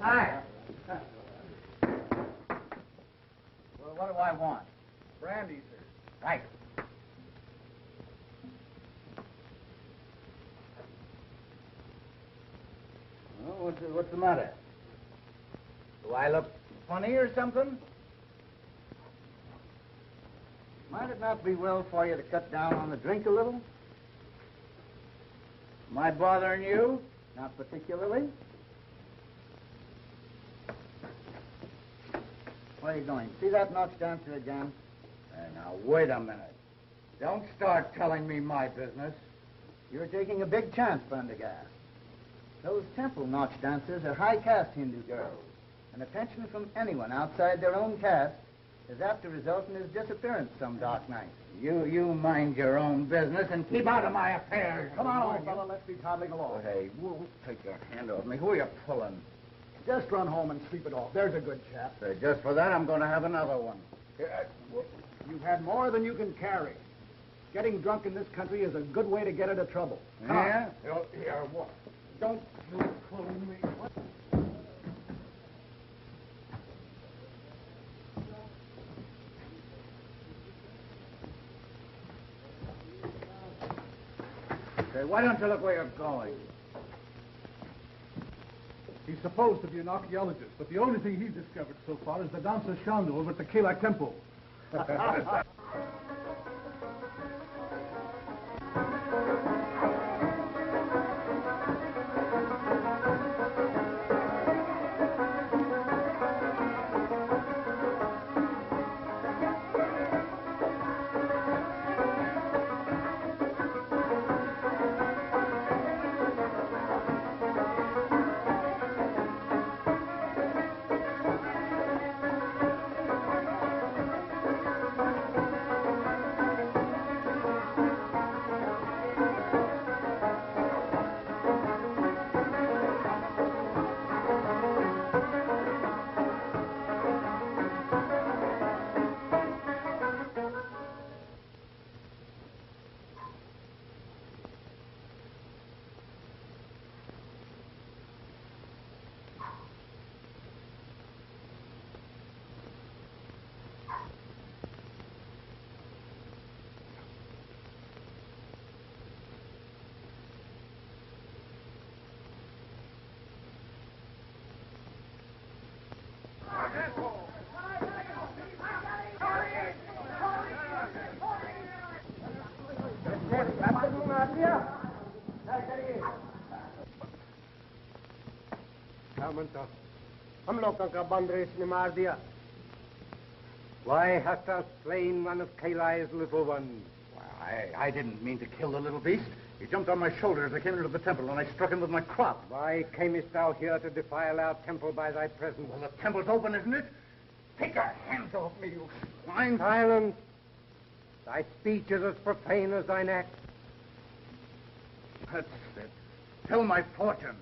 Hi. Well, what do I want? Brandy, sir. Right. Well, what's the matter? Do I look funny or something? Might it not be well for you to cut down on the drink a little? Am I bothering you? Not particularly. Where are you going? See that Knox dancer again? Now, wait a minute. Don't start telling me my business. You're taking a big chance, Prendergast. Those temple Knox dancers are high-caste Hindu girls, and attention from anyone outside their own caste is apt to result in his disappearance some dark night. You mind your own business and keep out of my affairs. Come on, old fella, let's be toddling along. Hey, take your hand off me. Who are you pulling? Just run home and sleep it off. There's a good chap. Just for that, I'm going to have another one. You've had more than you can carry. Getting drunk in this country is a good way to get into trouble. Yeah? Here, what? Don't you pull me. What? Say, why don't you look where you're going? He's supposed to be an archaeologist, but the only thing he's discovered so far is the dancer Shandu over at the Kela Temple. हम लोगों का बंद race ने मार दिया. Why hast thou slain one of Kali's little ones? Well, I didn't mean to kill the little beast. He jumped on my shoulder as I came into the temple, and I struck him with my crop. Why camest thou here to defile our temple by thy presence? Well, the temple's open, isn't it? Take your hands off me, you swine. Silence. Thy speech is as profane as thine act. That's it. Tell my fortune.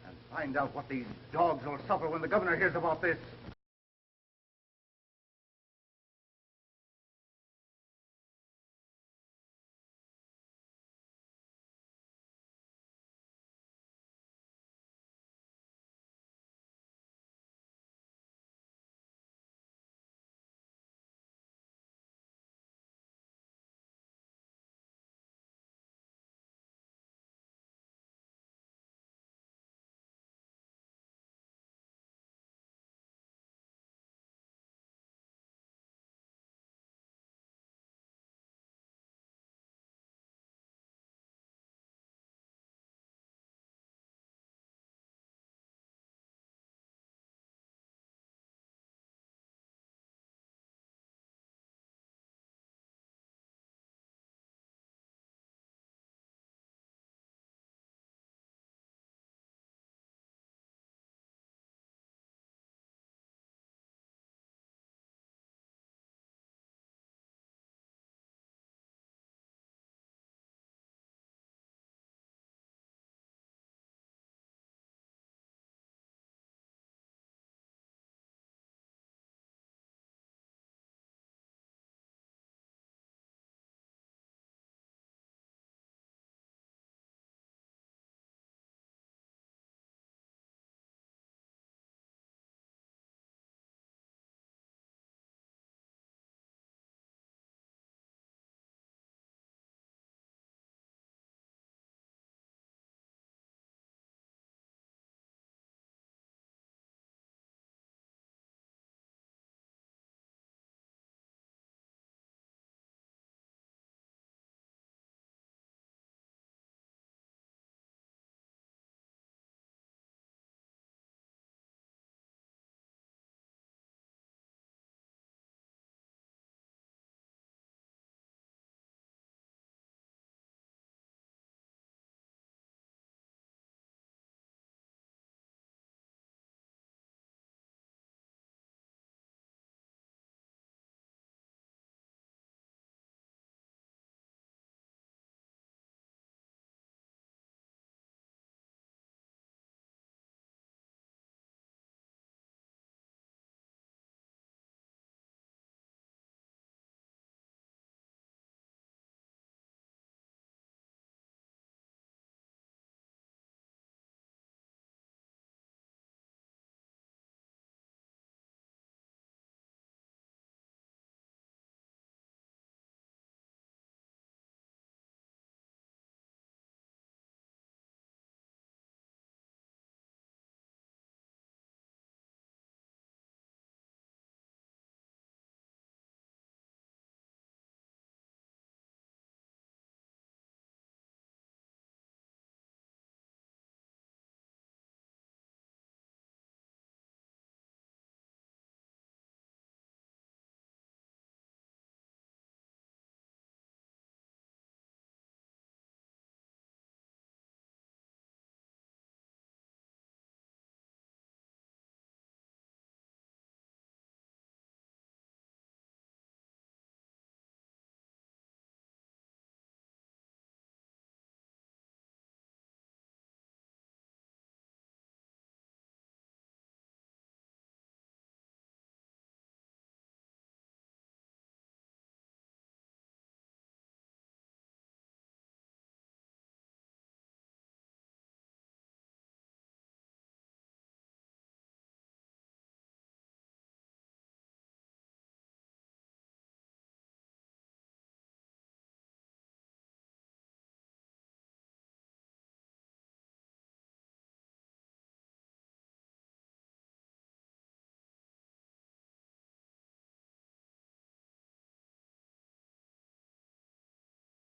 And find out what these dogs will suffer when the governor hears about this.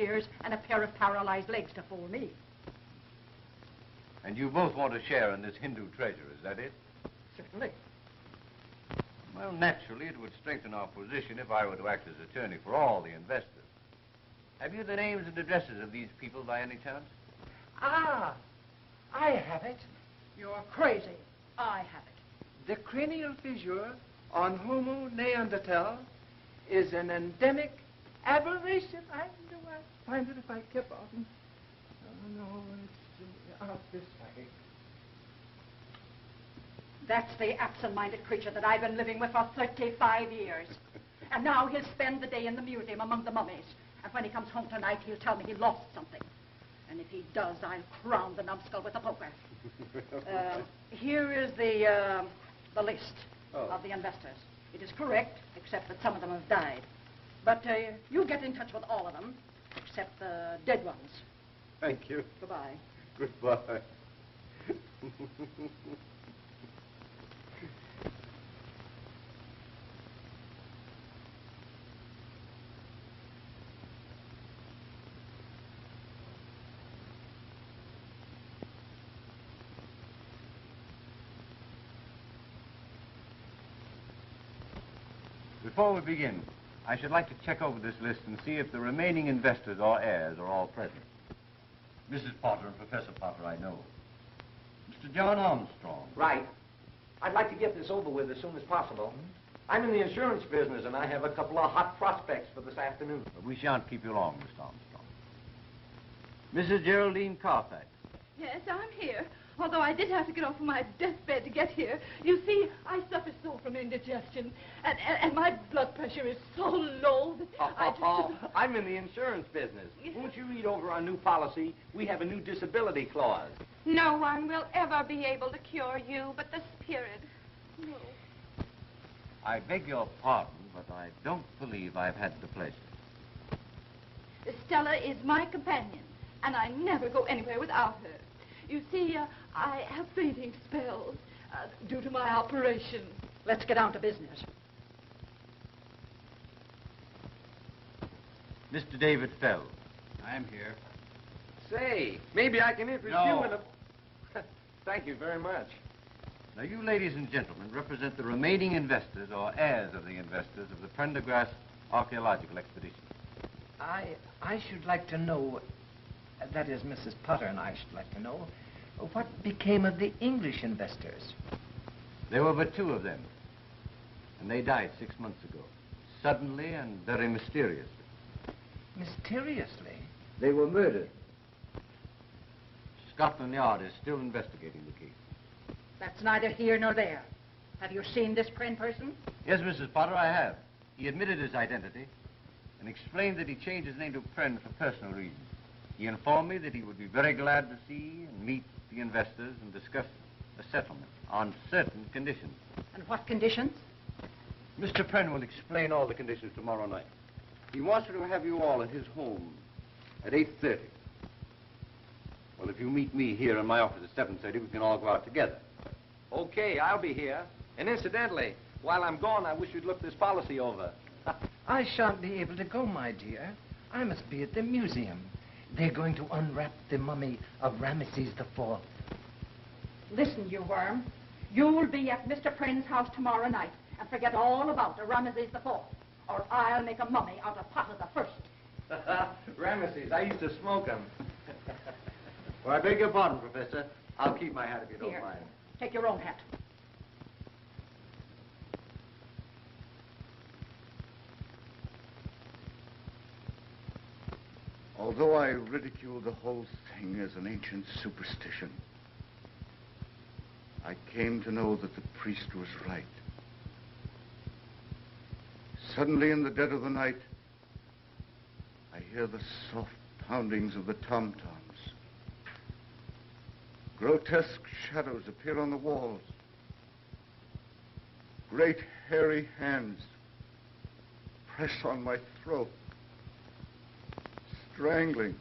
ears and a pair of paralyzed legs to fool me. And you both want to share in this Hindu treasure, is that it? Certainly. Well, naturally, it would strengthen our position if I were to act as attorney for all the investors. Have you the names and addresses of these people by any chance? Ah, I have it. You're crazy. I have it. The cranial fissure on Homo neanderthal is an endemic aberration. I know I'd find it if I kept on. Oh, no, it's out this way. That's the absent-minded creature that I've been living with for 35 years. And now he'll spend the day in the museum among the mummies. And when he comes home tonight, he'll tell me he lost something. And if he does, I'll crown the numbskull with a poker. Here is the list of the investors. It is correct, except that some of them have died. But you get in touch with all of them, except the dead ones. Thank you. Goodbye. Goodbye. Before we begin, I should like to check over this list and see if the remaining investors or heirs are all present. Mrs. Potter and Professor Potter, I know. Mr. John Armstrong. Right. I'd like to get this over with as soon as possible. I'm in the insurance business, and I have a couple of hot prospects for this afternoon. But we shan't keep you long, Mr. Armstrong. Mrs. Geraldine Carfax. Yes, I'm here. Although I did have to get off of my deathbed to get here. You see, I suffer so from indigestion, and my blood pressure is so low that I just... I'm in the insurance business. Won't you read over our new policy? We have a new disability clause. No one will ever be able to cure you but the spirit. No. I beg your pardon, but I don't believe I've had the pleasure. Stella is my companion, and I never go anywhere without her. You see, I have fainting spells due to my operation. Let's get down to business. Mr. David Fell. I'm here. Say, maybe I can interest you in a... Thank you very much. Now, you ladies and gentlemen represent the remaining investors or heirs of the investors of the Prendergast Archaeological Expedition. I should like to know, that is, Mrs. Potter and I should like to know, what became of the English investors? There were but 2 of them, and they died 6 months ago, suddenly and very mysteriously. Mysteriously? They were murdered. Scotland Yard is still investigating the case. That's neither here nor there. Have you seen this Pren person? Yes, Mrs. Potter, I have. He admitted his identity and explained that he changed his name to Pren for personal reasons. He informed me that he would be very glad to see and meet the investors and discuss a settlement on certain conditions. And what conditions? Mr. Pren will explain all the conditions tomorrow night. He wants to have you all at his home at 8:30. Well, if you meet me here in my office at 7:30, we can all go out together. Okay, I'll be here. And incidentally, while I'm gone, I wish you'd look this policy over. I shan't be able to go, my dear. I must be at the museum. They're going to unwrap the mummy of Ramesses IV. Listen, you worm. You'll be at Mr. Pren's house tomorrow night and forget all about the Ramesses IV, or I'll make a mummy out of Potter the First. Ramesses, I used to smoke them. Well, I beg your pardon, Professor. I'll keep my hat if you don't Here, mind. take your own hat. Although I ridicule the whole thing as an ancient superstition, I came to know that the priest was right. Suddenly, in the dead of the night, I hear the soft poundings of the tom-toms. Grotesque shadows appear on the walls. Great hairy hands press on my throat. Strangling.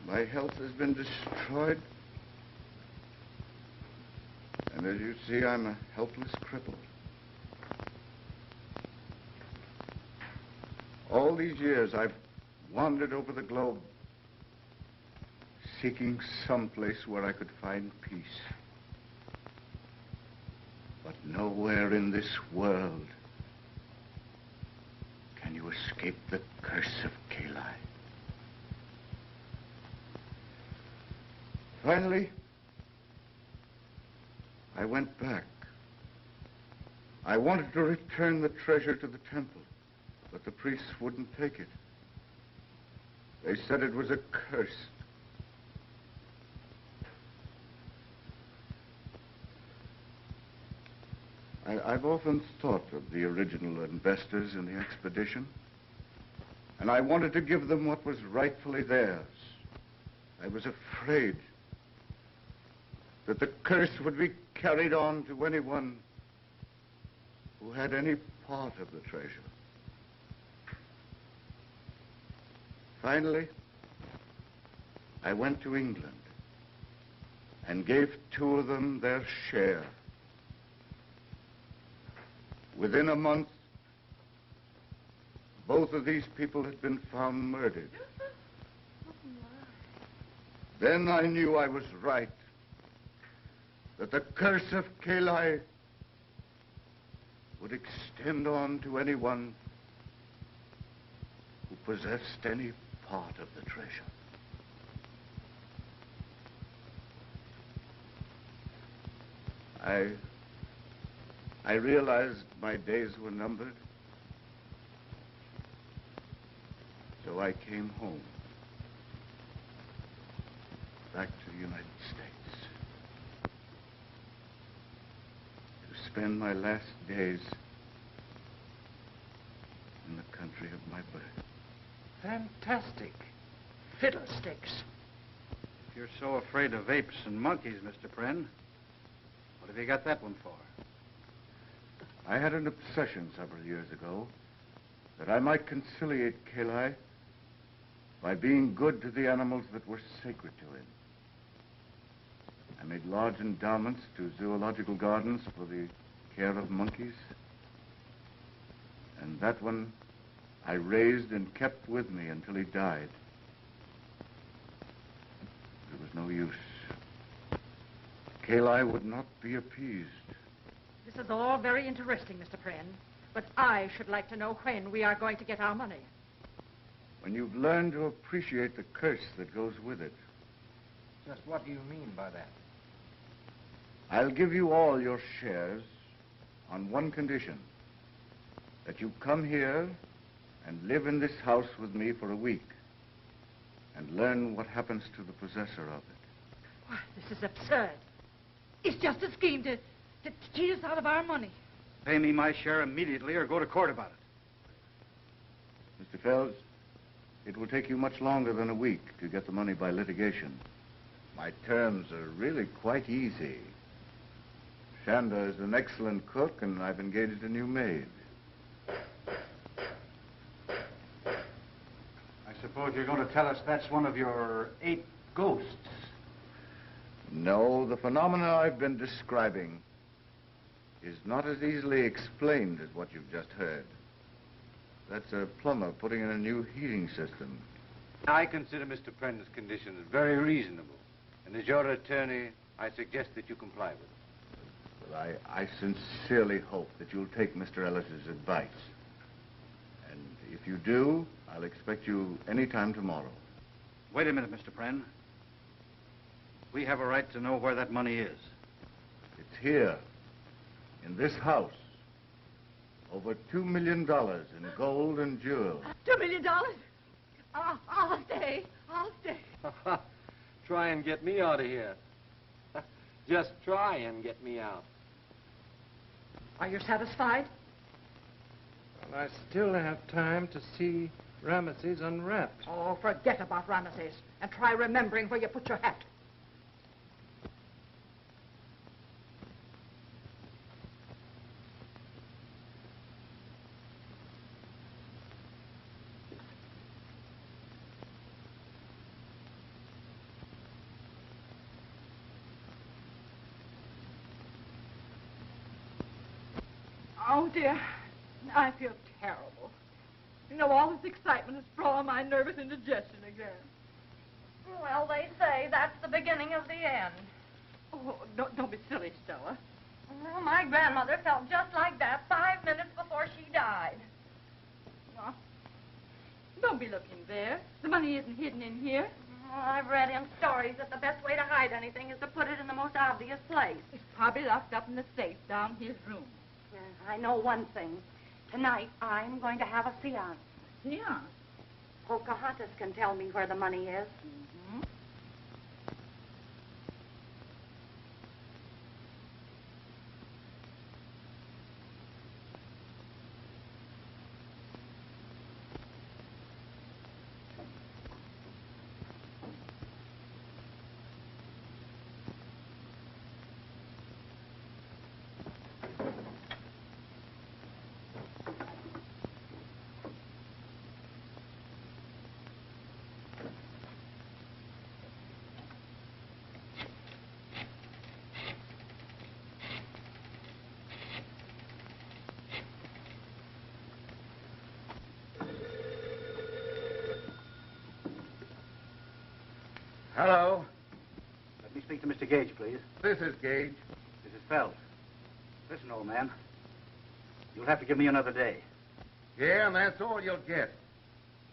My health has been destroyed, and And as you see, I'm a helpless cripple. All these years, I've wandered over the globe, seeking some place where I could find peace. But nowhere in this world can you escape the curse of Kali. Finally, I went back. I wanted to return the treasure to the temple, but the priests wouldn't take it. They said it was a curse. I've often thought of the original investors in the expedition, and I wanted to give them what was rightfully theirs. I was afraid that the curse would be carried on to anyone who had any part of the treasure. Finally, I went to England and gave two of them their share. Within a month, both of these people had been found murdered. Then I knew I was right, that the curse of Kali would extend on to anyone who possessed any part of the treasure. I realized my days were numbered, so I came home, back to the United States, to spend my last days in the country of my birth. Fantastic. Fiddlesticks. If you're so afraid of apes and monkeys, Mr. Prynne, what have you got that one for? I had an obsession several years ago that I might conciliate Kali by being good to the animals that were sacred to him. I made large endowments to zoological gardens for the care of monkeys. And that one I raised and kept with me until he died. There was no use. Kali would not be appeased. This is all very interesting, Mr. Prynne, but I should like to know when we are going to get our money. When you've learned to appreciate the curse that goes with it. Just what do you mean by that? I'll give you all your shares on one condition. That you come here and live in this house with me for a week and learn what happens to the possessor of it. Why, this is absurd. It's just a scheme to cheat us out of our money. Pay me my share immediately or go to court about it. Mr. Fells, it will take you much longer than a week to get the money by litigation. My terms are really quite easy. Shanda is an excellent cook, and I've engaged a new maid. I suppose you're going to tell us that's one of your 8 ghosts. No, the phenomena I've been describing is not as easily explained as what you've just heard. That's a plumber putting in a new heating system. I consider Mr. Prynne's conditions very reasonable. And as your attorney, I suggest that you comply with them. Well, I sincerely hope that you'll take Mr. Ellis's advice. And if you do, I'll expect you any time tomorrow. Wait a minute, Mr. Prynne. We have a right to know where that money is. It's here, in this house. Over $2 million in gold and jewels. $2 million? I'll stay. I'll stay. Try and get me out of here. Just try and get me out. Are you satisfied? Well, I still have time to see Ramesses unwrapped. Oh, forget about Ramesses and try remembering where you put your hat. Oh, dear. I feel terrible. You know, all this excitement has brought on my nervous indigestion again. Well, they say that's the beginning of the end. Oh, don't be silly, Stella. Well, my grandmother felt just like that 5 minutes before she died. Well, don't be looking there. The money isn't hidden in here. Well, I've read in stories that the best way to hide anything is to put it in the most obvious place. It's probably locked up in the safe down his room. I know one thing. Tonight, I'm going to have a seance. Yeah. Pocahontas can tell me where the money is. Mm-hmm. Hello. Let me speak to Mr. Gage, please. This is Gage. This is Phelps. Listen, old man. You'll have to give me another day. Yeah, and that's all you'll get.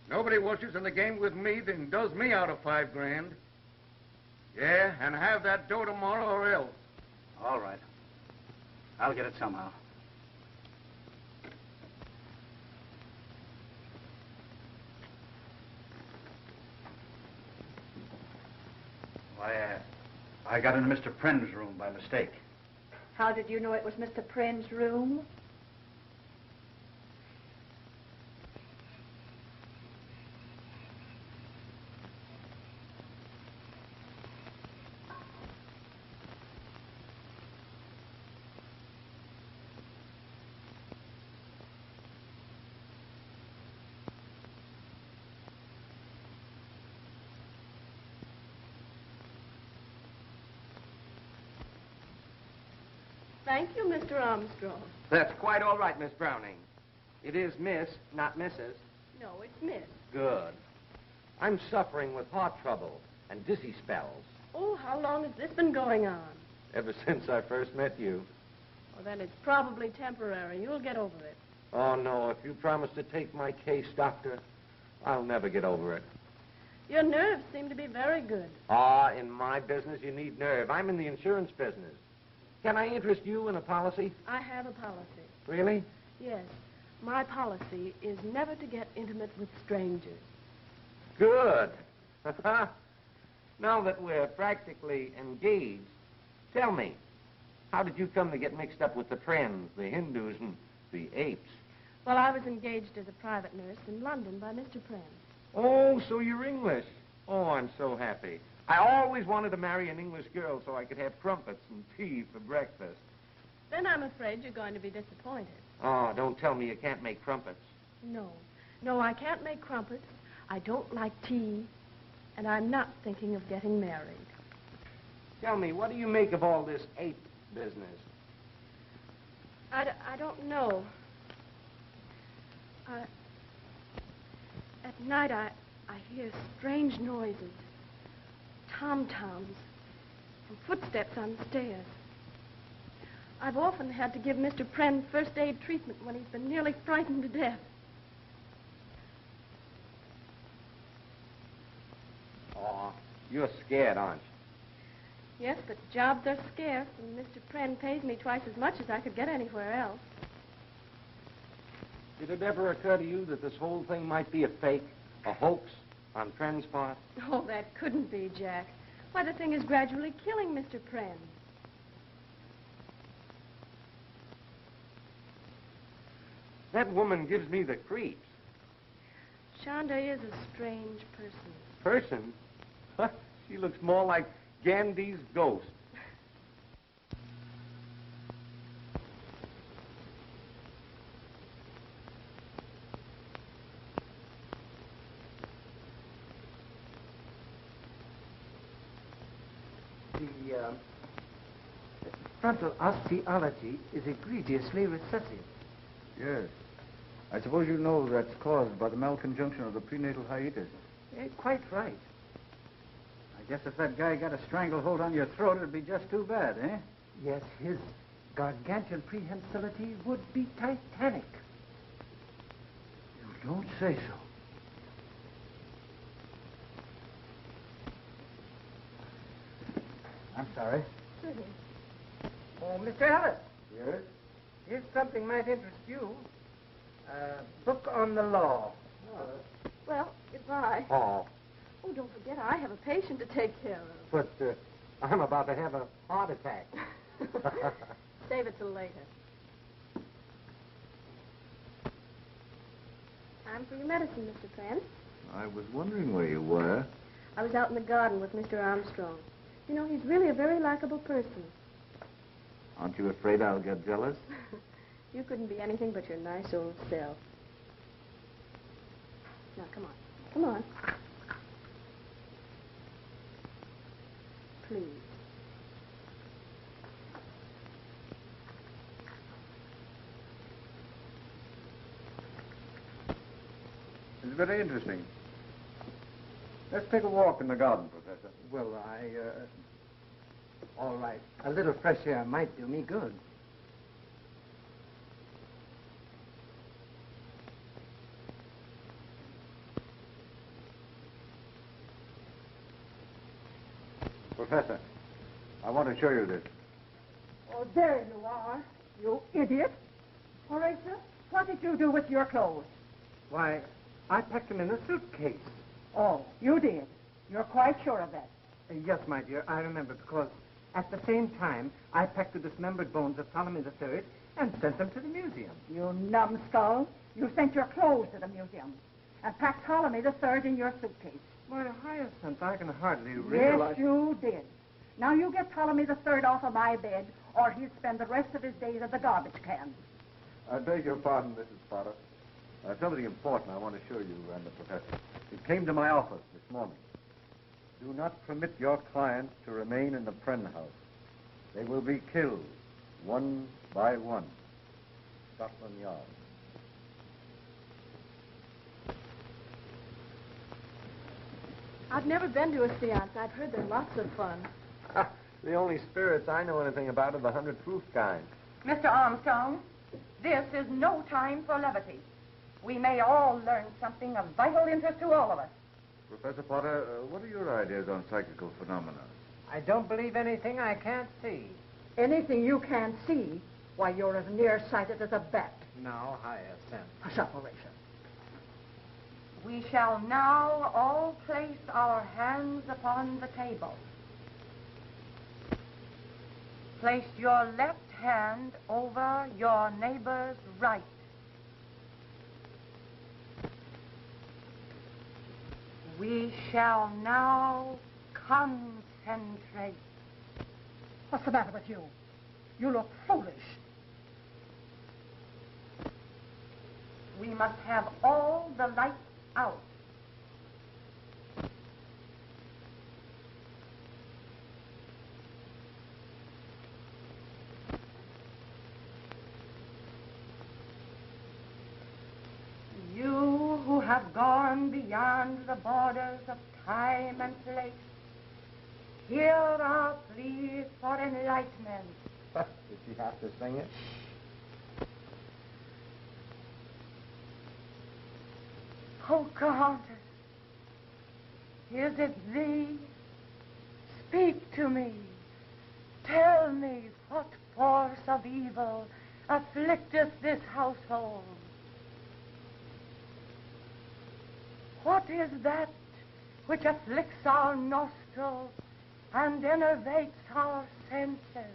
Nobody wishes in the game with me than does me out of $5 grand. Yeah, and have that dough tomorrow or else. All right. I'll get it somehow. I got into Mr. Prenn's room by mistake. How did you know it was Mr. Prenn's room? Thank you, Mr. Armstrong. That's quite all right, Miss Browning. It is Miss, not Mrs. No, it's Miss. Good. I'm suffering with heart trouble and dizzy spells. Oh, how long has this been going on? Ever since I first met you. Well, then it's probably temporary. You'll get over it. Oh, no, if you promise to take my case, Doctor, I'll never get over it. Your nerves seem to be very good. Ah, in my business, you need nerve. I'm in the insurance business. Can I interest you in a policy? I have a policy. Really? Yes. My policy is never to get intimate with strangers. Good. Now that we're practically engaged, tell me, how did you come to get mixed up with the Friends, the Hindus, and the apes? Well, I was engaged as a private nurse in London by Mr. Prenn. Oh, so you're English. Oh, I'm so happy. I always wanted to marry an English girl so I could have crumpets and tea for breakfast. Then I'm afraid you're going to be disappointed. Oh, don't tell me you can't make crumpets. No. No, I can't make crumpets. I don't like tea. And I'm not thinking of getting married. Tell me, what do you make of all this ape business? I don't know. At night, I hear strange noises. Tom-toms and footsteps on the stairs. I've often had to give Mr. Prenn first aid treatment when he's been nearly frightened to death. Oh, you're scared, aren't you? Yes, but jobs are scarce, and Mr. Prenn pays me twice as much as I could get anywhere else. Did it ever occur to you that this whole thing might be a fake, a hoax on Prenn's part? Oh, that couldn't be, Jack. Why, the thing is gradually killing Mr. Prenn. That woman gives me the creeps. Shonda is a strange person. Person? Huh, she looks more like Gandhi's ghost. The frontal osteology is egregiously recessive. Yes. I suppose you know that's caused by the malconjunction of the prenatal hiatus. Quite right. I guess if that guy got a stranglehold on your throat, it'd be just too bad, eh? Yes, his gargantuan prehensility would be titanic. You don't say so. I'm sorry. Oh, Mr. Ellis, Yes? here's something might interest you. A book on the law. Well, goodbye. Oh, Oh, don't forget, I have a patient to take care of. but I'm about to have a heart attack. Save it till later. Time for your medicine, Mr. Prince. I was wondering where you were. I was out in the garden with Mr. Armstrong. You know, he's really a very likable person. Aren't you afraid I'll get jealous? You couldn't be anything but your nice old self. Now, come on. Come on. Please. It's very interesting. Let's take a walk in the garden, Professor. Well, all right. A little fresh air might do me good. Professor, I want to show you this. Oh, there you are, you idiot. Horatio, what did you do with your clothes? Why, I packed them in a suitcase. Oh, you did. You're quite sure of that. Yes, my dear, I remember, because at the same time, I packed the dismembered bones of Ptolemy III and sent them to the museum. You numbskull. You sent your clothes to the museum and packed Ptolemy III in your suitcase. My Hyacinth, I can hardly realize... Yes, you did. Now you get Ptolemy III off of my bed, or he'll spend the rest of his days at the garbage can. I beg your pardon, Mrs. Potter. Something important I want to show you and the professor. It came to my office this morning. Do not permit your client to remain in the Pren house. They will be killed, one by one. Scotland Yard. I've never been to a seance. I've heard they're lots of fun. The only spirits I know anything about are the 100 proof kind. Mr. Armstrong, this is no time for levity. We may all learn something of vital interest to all of us. Professor Potter, what are your ideas on psychical phenomena? I don't believe anything I can't see. Anything you can't see, why, you're as nearsighted as a bat. Now, Hyacinth. Hush up, Horatio. We shall now all place our hands upon the table. Place your left hand over your neighbor's right. We shall now concentrate. What's the matter with you? You look foolish. We must have all the lights out. You who have gone beyond the borders of time and place, here are pleas for enlightenment. Did she have to sing it? Pocahontas, is it thee? Speak to me. Tell me what force of evil afflicteth this household. What is that which afflicts our nostrils and enervates our senses?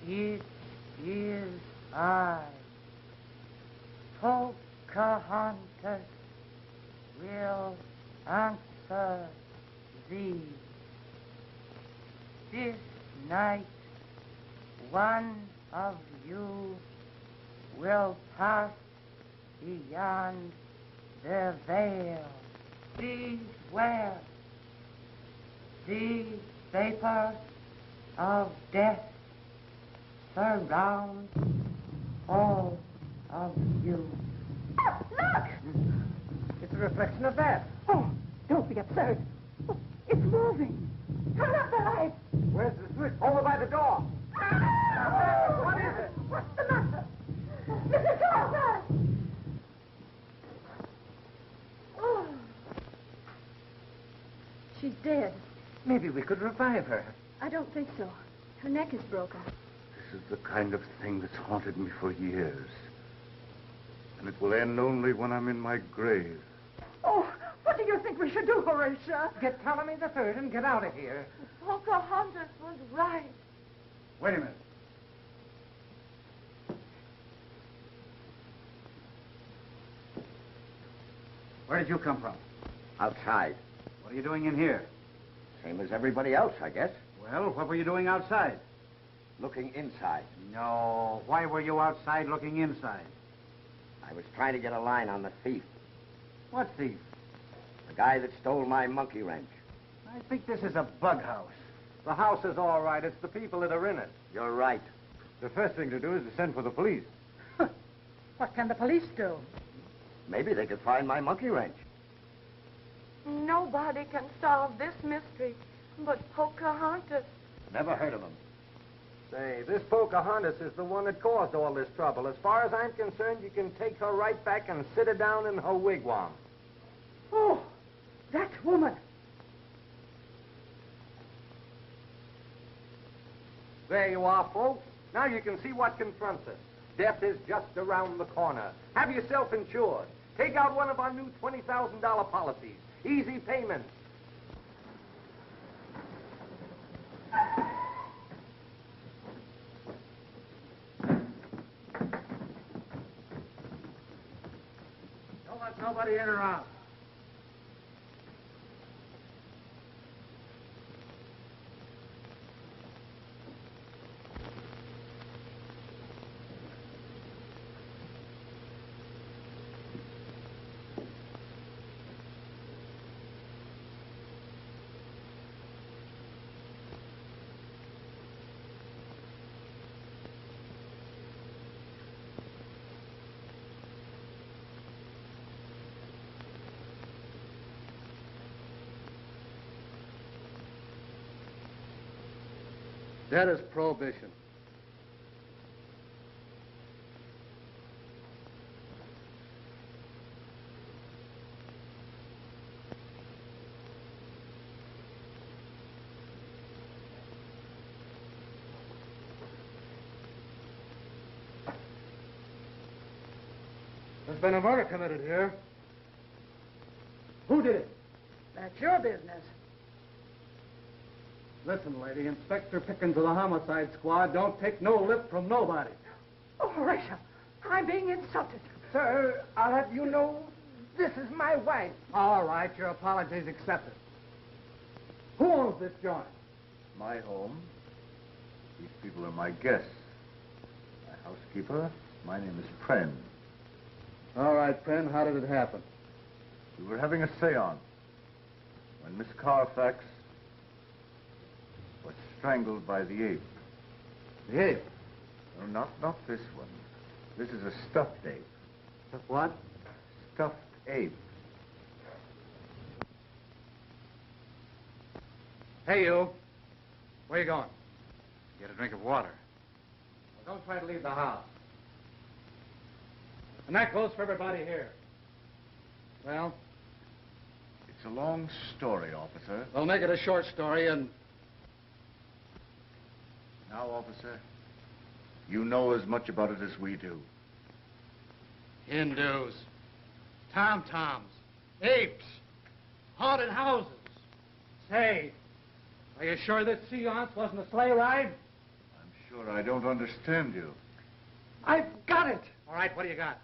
It is I, Pocahontas, will answer thee. This night, one of you will pass beyond the veil. Beware. These vapors of death surround all of you. Oh, look! It's a reflection of that. Oh, don't be absurd. Oh, it's moving. Turn up the light. Where's the switch? Over by the door. Ah! What is it? What's the matter? Mrs. Joyzelle! Oh. She's dead. Maybe we could revive her. I don't think so. Her neck is broken. This is the kind of thing that's haunted me for years. And it will end only when I'm in my grave. Oh, what do you think we should do, Horatio? Get Ptolemy the Third and get out of here. Pocahontas was right. Wait a minute. Where did you come from? Outside. What are you doing in here? Same as everybody else, I guess. Well, what were you doing outside? Looking inside. No. Why were you outside looking inside? I was trying to get a line on the thief. What thief? The guy that stole my monkey wrench. I think this is a bug house. The house is all right. It's the people that are in it. You're right. The first thing to do is to send for the police. What can the police do? Maybe they could find my monkey wrench. Nobody can solve this mystery but Pocahontas. Never heard of him. Say, this Pocahontas is the one that caused all this trouble. As far as I'm concerned, you can take her right back and sit her down in her wigwam. Oh, that woman. There you are, folks. Now you can see what confronts us. Death is just around the corner. Have yourself insured. Take out one of our new $20,000 policies. Easy payments. Don't let nobody in or out. That is prohibition. There's been a murder committed here. Who did it? That's your business. Listen, lady, Inspector Pickens of the Homicide Squad don't take no lip from nobody. Oh, Horatio, I'm being insulted. Sir, I'll have you know this is my wife. All right, your apologies accepted. Who owns this joint? My home. These people are my guests. My housekeeper. My name is Pren. All right, Pren, how did it happen? We were having a seance when Miss Carfax was strangled by the ape. The ape? No, not this one. This is a stuffed ape. What? Stuffed ape. Hey, you. Where you going? Get a drink of water. Well, don't try to leave the house. And that goes for everybody here. Well? It's a long story, officer. We'll make it a short story and... Now, officer, you know as much about it as we do. Hindus, tom-toms, apes, haunted houses. Say, are you sure this seance wasn't a sleigh ride? I'm sure I don't understand you. I've got it. All right, what do you got?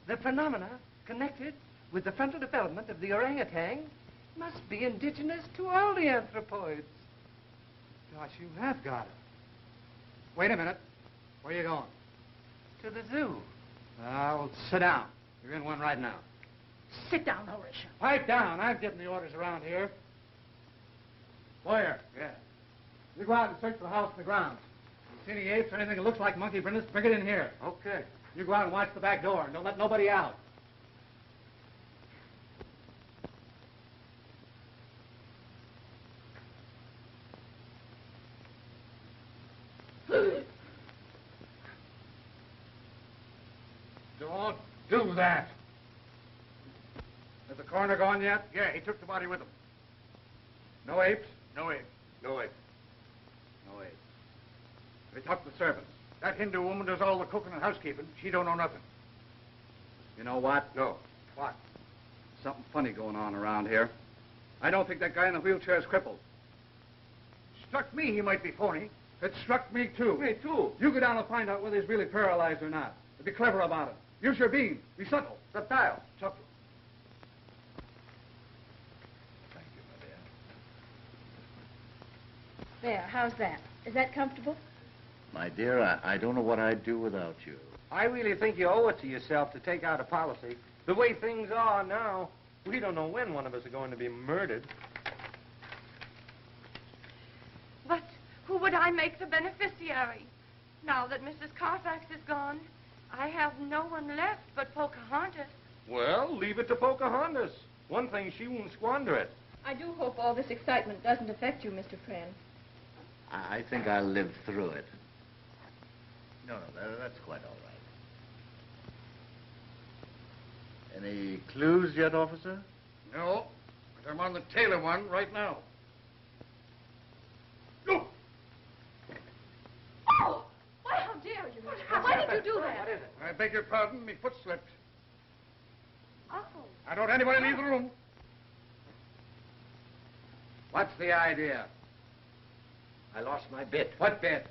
The phenomena connected with the frontal development of the orangutan must be indigenous to all the anthropoids. Gosh, you have got it. Wait a minute. Where are you going? To the zoo. Well, sit down. You're in one right now. Sit down, Horatio. Pipe down. I'm getting the orders around here. Boyer. Yeah. You go out and search for the house and the grounds. If you see any apes or anything that looks like monkey printers, bring it in here. Okay. You go out and watch the back door and don't let nobody out. Don't do that. Is the coroner gone yet? Yeah, he took the body with him. No apes? No apes. No apes. No apes. They talk to the servants. That Hindu woman does all the cooking and housekeeping. She don't know nothing. You know what? No. What? Something funny going on around here. I don't think that guy in the wheelchair is crippled. Struck me he might be phony. It struck me, too. Me, too. You go down and find out whether he's really paralyzed or not. And be clever about it. Use your beam. Be subtle. Subtle. Subtle. Thank you, my dear. There, how's that? Is that comfortable? My dear, I don't know what I'd do without you. I really think you owe it to yourself to take out a policy. The way things are now, we don't know when one of us are going to be murdered. But who would I make the beneficiary? Now that Mrs. Carfax is gone, I have no one left but Pocahontas. Well, leave it to Pocahontas. One thing, she won't squander it. I do hope all this excitement doesn't affect you, Mr. Friend. I think I'll live through it. No, that's quite all right. Any clues yet, officer? No, but I'm on the tail of one right now. Look! Oh! Why, how dare you? Why did you do that? What is it? I beg your pardon, me foot slipped. Oh. I don't anybody leave the room. What's the idea? I lost my bit. What bit?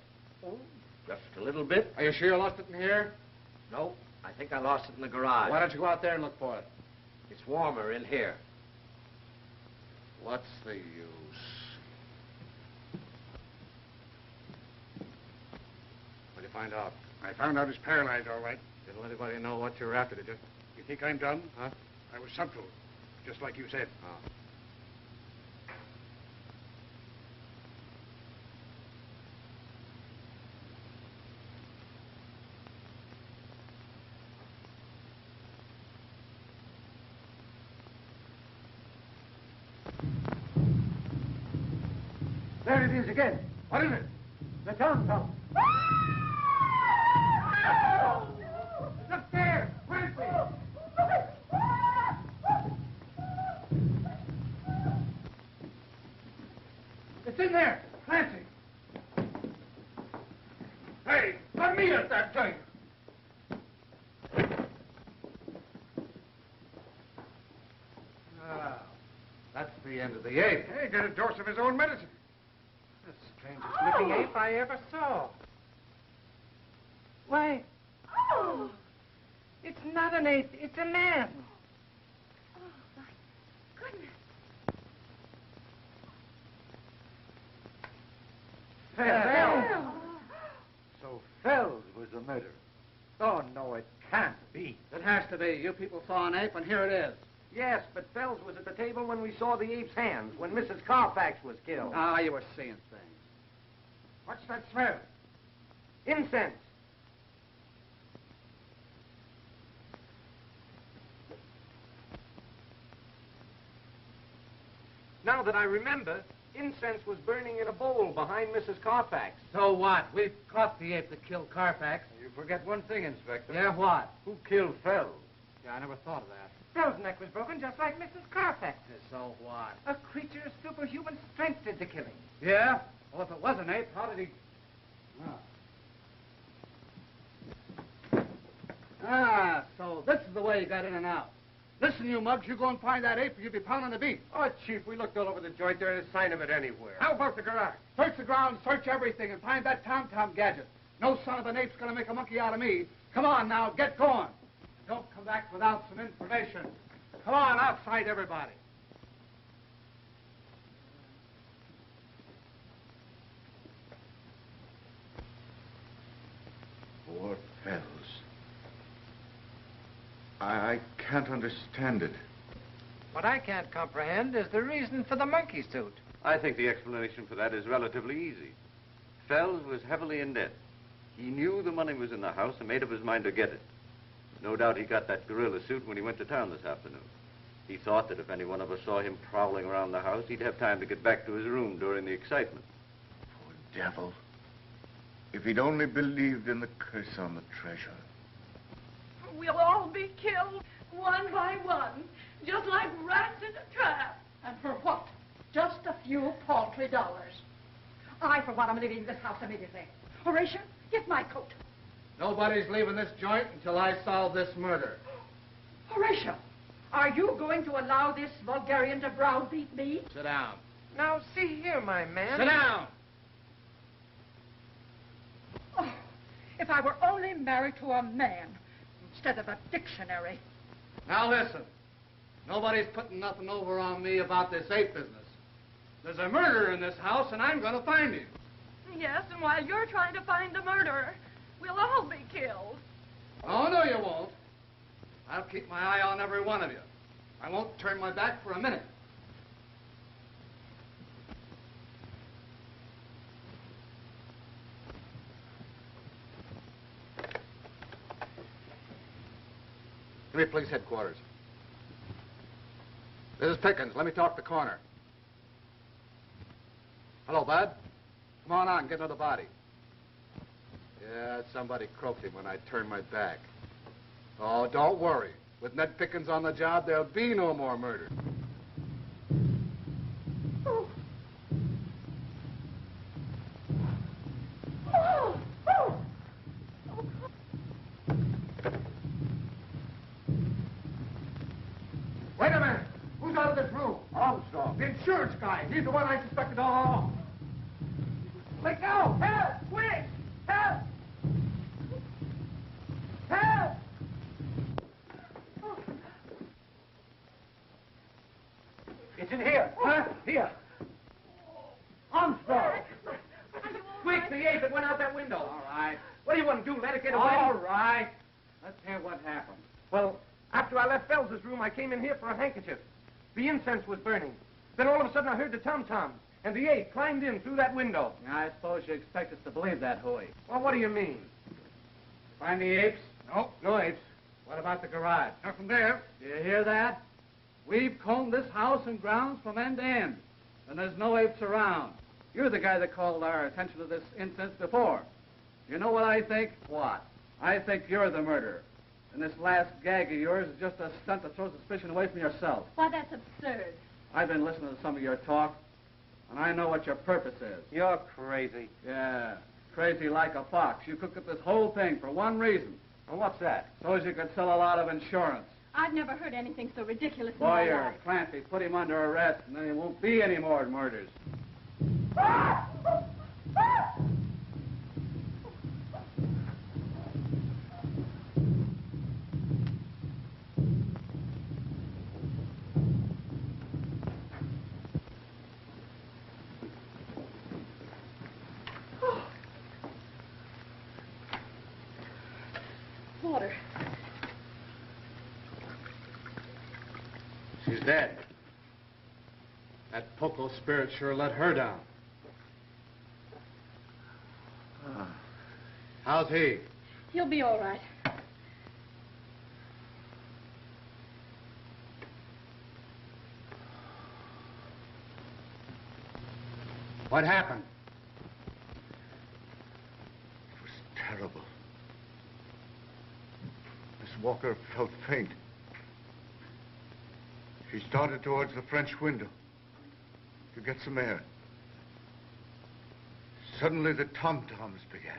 Oh, just a little bit. Are you sure you lost it in here? No, I think I lost it in the garage. Why don't you go out there and look for it? It's warmer in here. What's the use? What did you find out? I found out he's paralyzed, all right. Didn't let anybody know what you were after, did you? You think I'm done? Huh? I was subtle, just like you said. Oh. There it is again. What is it? The tom-tom. It's up there! Quickly! It's in there! Clancy! Hey, let me at that thing! Ah, that's the end of the ape. Hey, get a dose of his own medicine. The strangest looking ape I ever saw. Why, Oh! it's not an ape, it's a man. Oh, my goodness. Fell. So Fells was the murderer. Oh, no, it can't be. It has to be. You people saw an ape, and here it is. Yes, but Fells was at the table when we saw the ape's hands, when Mrs. Carfax was killed. Ah, you were seeing things. What's that smell? Incense. Now that I remember, incense was burning in a bowl behind Mrs. Carfax. So what? We've caught the ape that killed Carfax. You forget one thing, Inspector. Yeah, what? Who killed Fells? Yeah, I never thought of that. Fell's neck was broken just like Mrs. Carfax's. So what? A creature of superhuman strength did the killing. Yeah? Well, if it was an ape, how did he... Ah, so this is the way you got in and out. Listen, you mugs, you go and find that ape or you'll be pounding the beat. Oh, Chief, we looked all over the joint. There ain't a sign of it anywhere. How about the garage? Search the ground, search everything, and find that tom-tom gadget. No son of an ape's gonna make a monkey out of me. Come on now, get going. Don't come back without some information. Come on, outside everybody. Poor Fells. I can't understand it. What I can't comprehend is the reason for the monkey suit. I think the explanation for that is relatively easy. Fells was heavily in debt. He knew the money was in the house and made up his mind to get it. No doubt he got that gorilla suit when he went to town this afternoon. He thought that if any one of us saw him prowling around the house, he'd have time to get back to his room during the excitement. Poor devil. If he'd only believed in the curse on the treasure. We'll all be killed, one by one, just like rats in a trap. And for what? Just a few paltry dollars. I, for one, am leaving this house immediately. Horatio, get my coat. Nobody's leaving this joint until I solve this murder. Horatio, are you going to allow this vulgarian to browbeat me? Sit down. Now, see here, my man. Sit down! Oh, if I were only married to a man instead of a dictionary. Now listen. Nobody's putting nothing over on me about this ape business. There's a murderer in this house, and I'm going to find him. Yes, and while you're trying to find the murderer, we'll all be killed. Oh, no, you won't. I'll keep my eye on every one of you. I won't turn my back for a minute. Give me police headquarters. This is Pickens. Let me talk to Corner. Hello, Bud. Come on out and get to the body. Yeah, somebody croaked him when I turned my back. Oh, don't worry. With Ned Pickens on the job, there'll be no more murder. Oh. Oh. Oh. Wait a minute. Who's out of this room? Armstrong. The insurance guy. He's the one I suspected all along. Let go! Help! Quick! Help! Help! It's in here. Huh? Here. Armstrong. Quick, the ape that went out that window. All right. What do you want to do, let it get away? All right. Let's hear what happened. Well, after I left Fells's room, I came in here for a handkerchief. The incense was burning. Then all of a sudden I heard the tom-toms, and the ape climbed in through that window. I suppose you expect us to believe that, Huey. Well, what do you mean? Find the apes? No. No apes. What about the garage? Nothing there. Do you hear that? We've combed this house and grounds from end to end, and there's no apes around. You're the guy that called our attention to this instance before. You know what I think? What? I think you're the murderer. And this last gag of yours is just a stunt to throw suspicion away from yourself. Why, that's absurd. I've been listening to some of your talk, and I know what your purpose is. You're crazy. Yeah, crazy like a fox. You cooked up this whole thing for one reason. And what's that? So as you could sell a lot of insurance. I've never heard anything so ridiculous in my Boyer, life. Clancy, put him under arrest, and then there won't be any more murders. Water. She's dead. That Poco spirit sure let her down. How's he? He'll be all right. What happened? It was terrible. Miss Walker felt faint. She started towards the French window to get some air. Suddenly, the tom-toms began.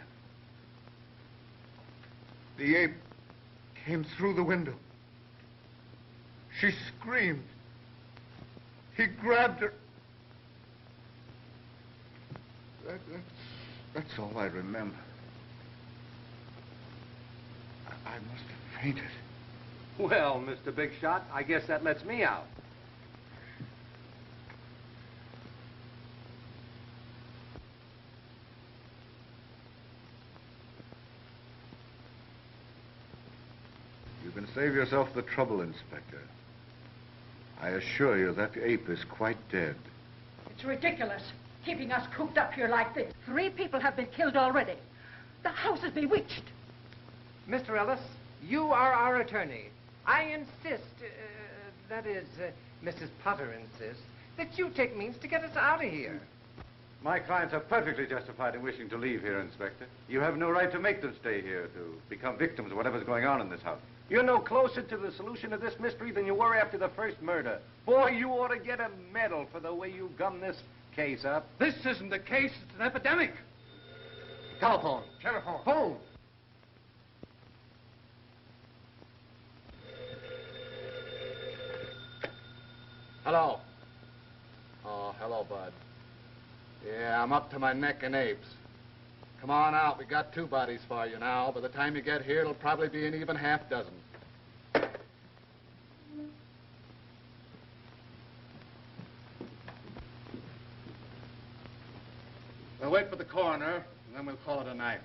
The ape came through the window. She screamed. He grabbed her. That's all I remember. I must have fainted. Well, Mr. Big Shot, I guess that lets me out. You can save yourself the trouble, Inspector. I assure you that ape is quite dead. It It's ridiculous, keeping us cooped up here like this. 3 people have been killed already. The house is bewitched. Mr. Ellis, you are our attorney. I insist, that is, Mrs. Potter insists, that you take means to get us out of here. My clients are perfectly justified in wishing to leave here, Inspector. You have no right to make them stay here, to become victims of whatever's going on in this house. You're no closer to the solution of this mystery than you were after the first murder. Boy, you ought to get a medal for the way you gummed this case up. This isn't a case, it's an epidemic. Telephone. Phone. Hello. Oh, hello, Bud. Yeah, I'm up to my neck in apes. Come on out. We got 2 bodies for you now. By the time you get here, it'll probably be an even half dozen. We'll wait for the coroner, and then we'll call it a night.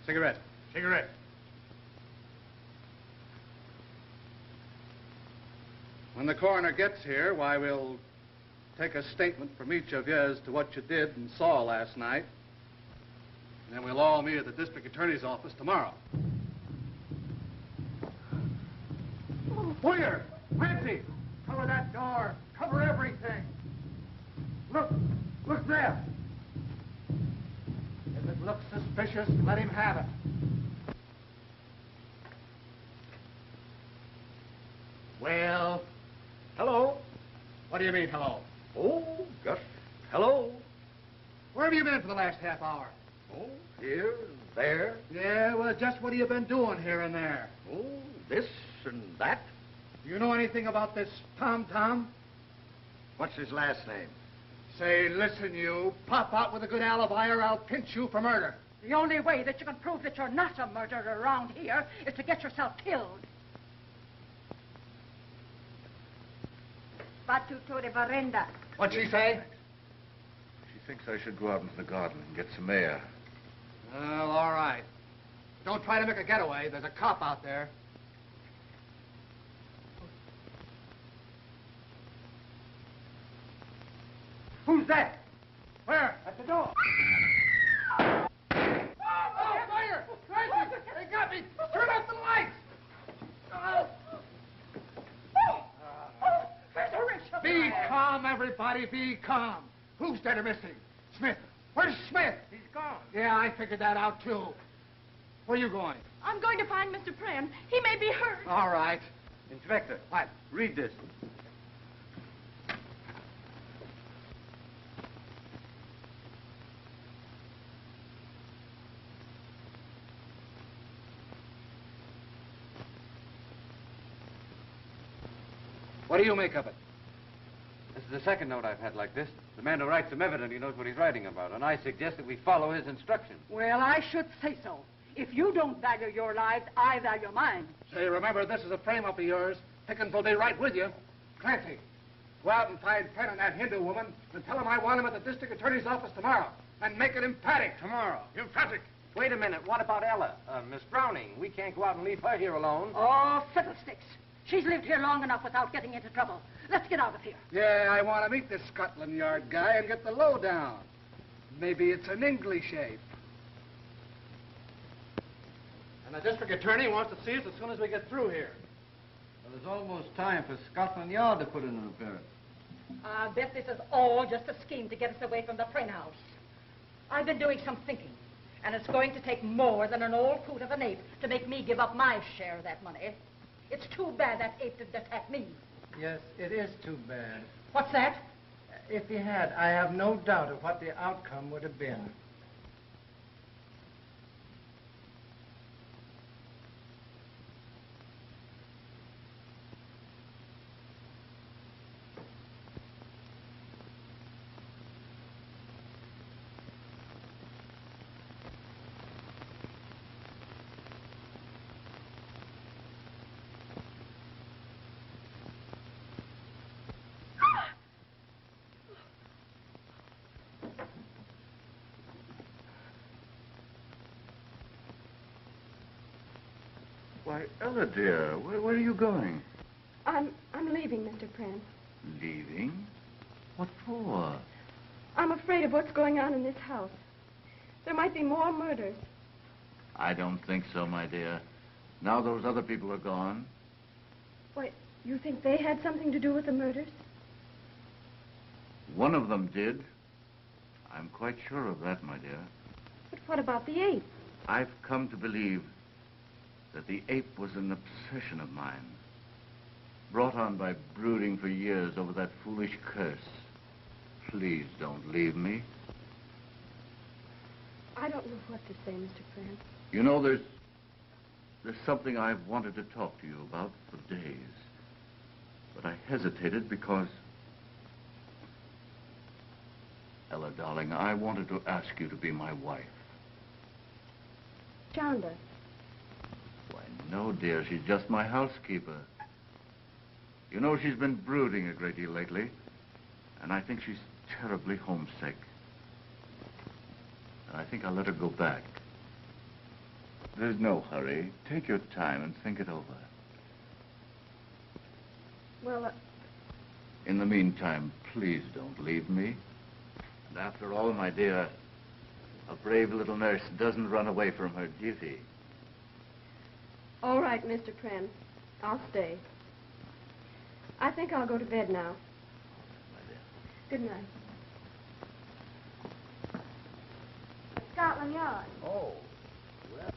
Cigarette. When the coroner gets here, why, we'll take a statement from each of you as to what you did and saw last night. And then we'll all meet at the district attorney's office tomorrow. Clear! Fritzi! Cover that door! Cover everything! Look there! If it looks suspicious, let him have it. Well, hello? What do you mean, hello? Oh, just hello. Where have you been for the last half hour? Oh, here and there. Yeah, well, just what have you been doing here and there? Oh, this and that. Do you know anything about this Tom? What's his last name? Say, listen, you. Pop out with a good alibi or I'll pinch you for murder. The only way that you can prove that you're not a murderer around here is to get yourself killed. Batu to the veranda. What'd she say? She thinks I should go out into the garden and get some air. Well, all right. Don't try to make a getaway. There's a cop out there. Who's that? Where? At the door. Oh, fire! Crazy! They got me! Turn off the lights! Be calm, everybody. Be calm. Who's dead or missing? Smith. Where's Smith? He's gone. Yeah, I figured that out, too. Where are you going? I'm going to find Mr. Pren. He may be hurt. All right. Inspector, What? read this. What do you make of it? This is the second note I've had like this. The man who writes them evidently knows what he's writing about, and I suggest that we follow his instructions. Well, I should say so. If you don't value your lives, I value mine. Say, remember, this is a frame-up of yours. Pickens will be right with you. Clancy, go out and find Penn and that Hindu woman and tell him I want him at the district attorney's office tomorrow. And make it emphatic. Tomorrow. Emphatic. Wait a minute. What about Ella? Miss Browning. We can't go out and leave her here alone. Oh, fiddlesticks. She's lived here long enough without getting into trouble. Let's get out of here. Yeah, I want to meet this Scotland Yard guy and get the lowdown. Maybe it's an English ape. And the district attorney wants to see us as soon as we get through here. Well, it's almost time for Scotland Yard to put in an appearance. I bet this is all just a scheme to get us away from the Pren house. I've been doing some thinking, and it's going to take more than an old coot of an ape to make me give up my share of that money. It's too bad that ape didn't attack me. Yes, it is too bad. What's that? If he had, I have no doubt of what the outcome would have been. Why, Ella, dear, where are you going? I'm leaving, Mr. Pren. Leaving? What for? I'm afraid of what's going on in this house. There might be more murders. I don't think so, my dear. Now those other people are gone. Why, you think they had something to do with the murders? One of them did. I'm quite sure of that, my dear. But what about the ape? I've come to believe that the ape was an obsession of mine, brought on by brooding for years over that foolish curse. Please don't leave me. I don't know what to say, Mr. Pran. You know, there's something I've wanted to talk to you about for days. But I hesitated because... Ella, darling, I wanted to ask you to be my wife. Chanda. Why, no, dear, she's just my housekeeper. You know, she's been brooding a great deal lately, and I think she's terribly homesick. And I think I'll let her go back. There's no hurry. Take your time and think it over. Well, In the meantime, please don't leave me. And after all, my dear, a brave little nurse doesn't run away from her duty. all right, Mr. Pran. I'll stay. I think I'll go to bed now. Good night. Scotland Yard. Oh, well.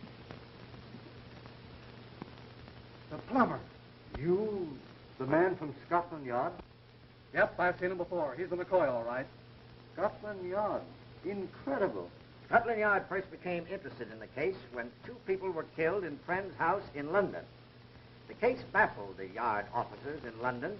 The plumber. You, the man from Scotland Yard? Yep, I've seen him before. He's the McCoy, all right. Scotland Yard. Incredible. Scotland Yard first became interested in the case when 2 people were killed in Friend's house in London. The case baffled the Yard officers in London,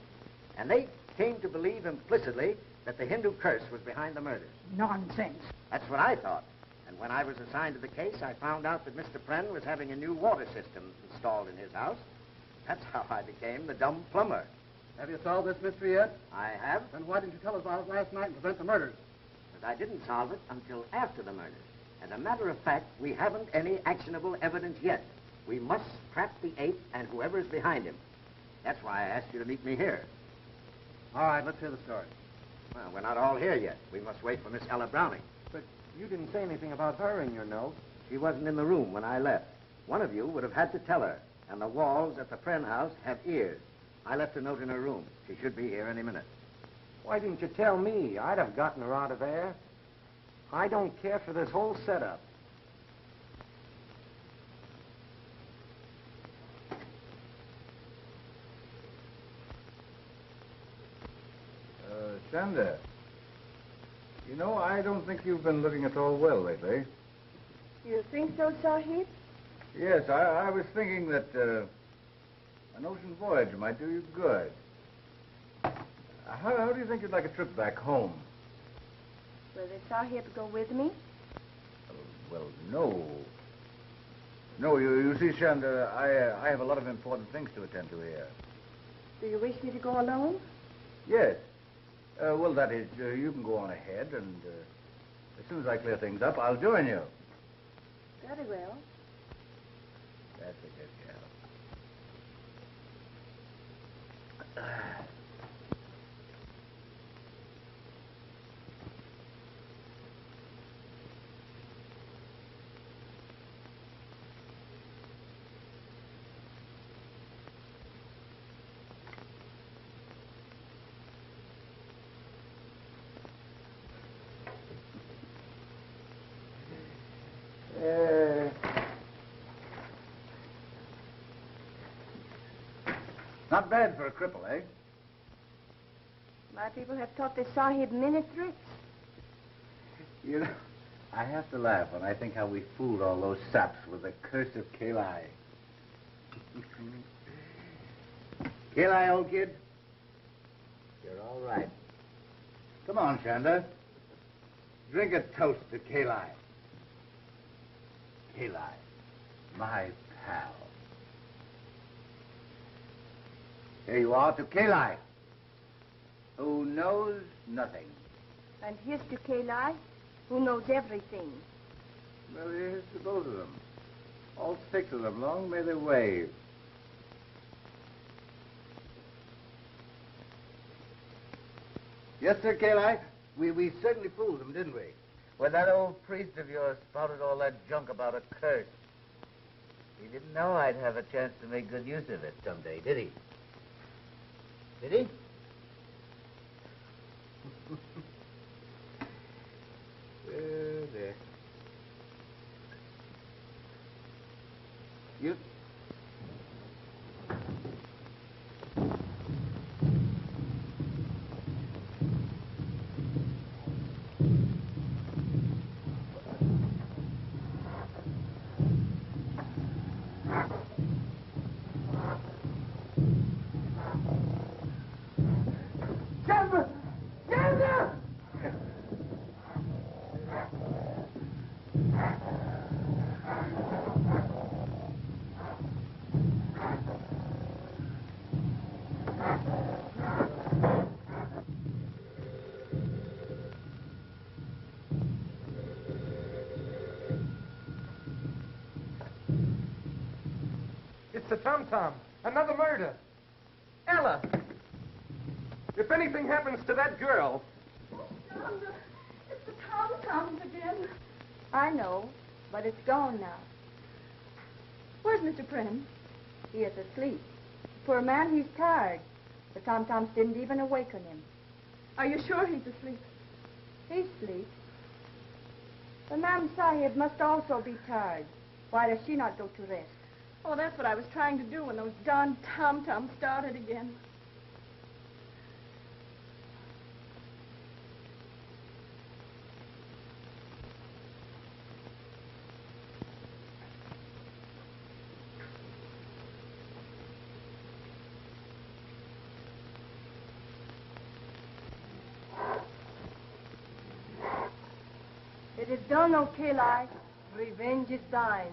and they came to believe implicitly that the Hindu curse was behind the murders. Nonsense. That's what I thought. And when I was assigned to the case, I found out that Mr. Pren was having a new water system installed in his house. That's how I became the dumb plumber. Have you solved this mystery yet? I have, Then why didn't you tell us about it last night and prevent the murders? but I didn't solve it until after the murders. As a matter of fact, we haven't any actionable evidence yet. We must trap the ape and whoever's behind him. That's why I asked you to meet me here. All right, let's hear the story. Well, we're not all here yet. We must wait for Miss Ella Browning. But you didn't say anything about her in your note. She wasn't in the room when I left. One of you would have had to tell her. And the walls at the Pren house have ears. I left a note in her room. She should be here any minute. Why didn't you tell me? I'd have gotten her out of there. I don't care for this whole setup. Chanda, you know, I don't think you've been looking at all well lately. You think so, Sahib? Yes, I was thinking that an ocean voyage might do you good. How do you think you'd like a trip back home? Will the Sahib go with me? Well, no. No, you see, Chanda, I have a lot of important things to attend to here. Do you wish me to go alone? Yes. Well, that is, you can go on ahead, and as soon as I clear things up, I'll join you. Very well. That's a good girl. Not bad for a cripple, eh? My people have taught the Sahib many tricks. You know, I have to laugh when I think how we fooled all those saps with the curse of Kalai. Kalai, old kid, you're all right. Come on, Chanda. Drink a toast to Kalai. Kalai, my pal. Here you are to Kalai, who knows nothing. And here's to Kalai, who knows everything. Well, here's to both of them. All 6 of them. Long may they wave. Yes, sir, Kayla. We certainly fooled him, didn't we? When that old priest of yours spouted all that junk about a curse, he didn't know I'd have a chance to make good use of it someday, did he? Did he? There. You... It's the tom-tom. Another murder. Ella! If anything happens to that girl... Yonder, it's the tom-toms again. I know, but it's gone now. Where's Mr. Prem? He is asleep. Poor man, he's tired. The tom-toms didn't even awaken him. Are you sure he's asleep? He's asleep. The Ma'am Sahib must also be tired. Why does she not go to rest? Oh, that's what I was trying to do when those darn tom-toms started again. It is done, O Kayla. Revenge is thine.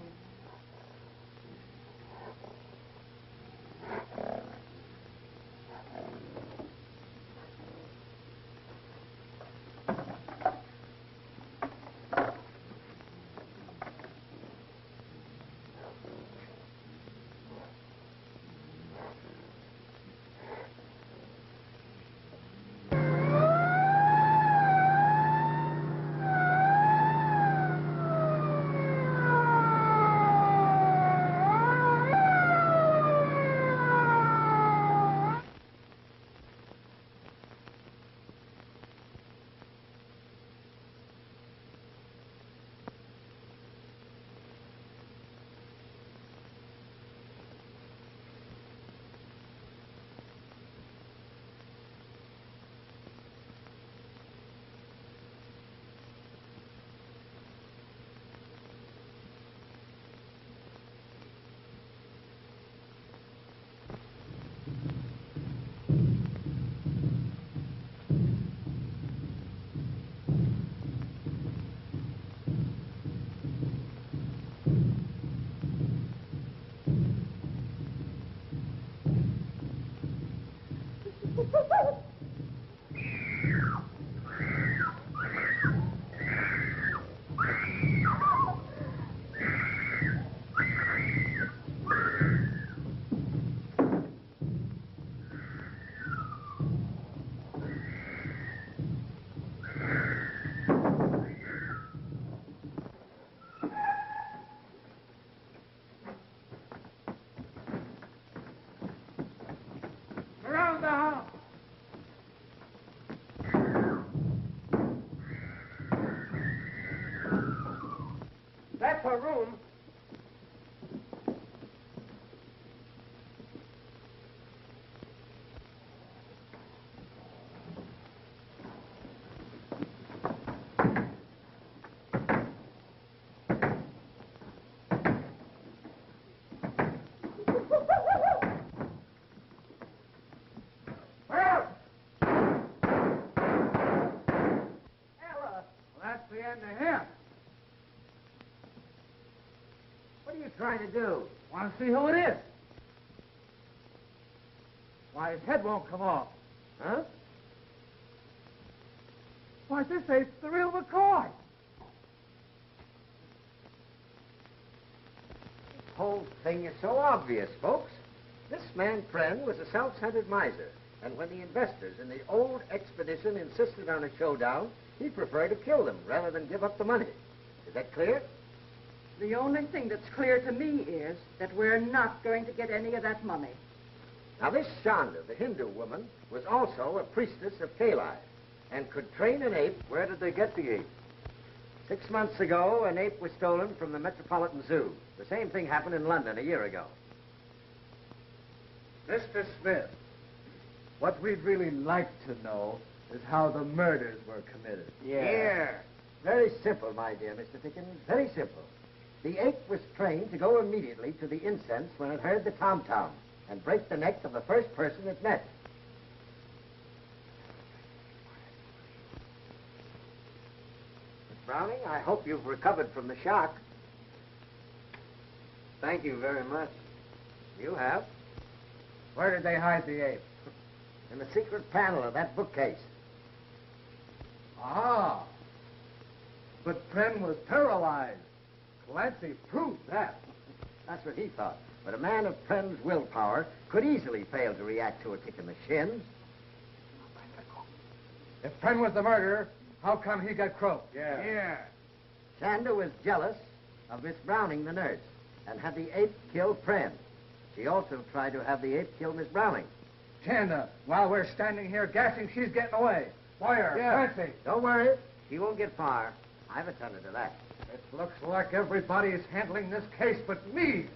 That's her room. That's the end of him. What are you trying to do? Want to see who it is? Why, his head won't come off. Huh? Why, this ain't the real McCoy. The whole thing is so obvious, folks. This man, Pren, was a self-centered miser. And when the investors in the old expedition insisted on a showdown, he preferred to kill them rather than give up the money. Is that clear? The only thing that's clear to me is that we're not going to get any of that money. Now, this Shonda, the Hindu woman, was also a priestess of Kali and could train an ape. Where did they get the ape? 6 months ago, an ape was stolen from the Metropolitan Zoo. The same thing happened in London a year ago. Mr. Smith, what we'd really like to know is how the murders were committed. Here. Very simple, my dear Mr. Pickens. Very simple. The ape was trained to go immediately to the incense when it heard the tom-tom and break the neck of the first person it met. Miss Browning, I hope you've recovered from the shock. Thank you very much. You have. Where did they hide the ape? In the secret panel of that bookcase. Ah. But Pren was paralyzed. Clancy proved that. That's what he thought. But a man of Pren's willpower could easily fail to react to a kick in the shins. If Pren was the murderer, how come he got croaked? Yeah. Shonda was jealous of Miss Browning, the nurse, and had the ape kill Pren. She also tried to have the ape kill Miss Browning. Shonda, while we're standing here gassing, she's getting away. Boyer, Clancy. Don't worry. She won't get far. I've attended to that. It looks like everybody is handling this case but me.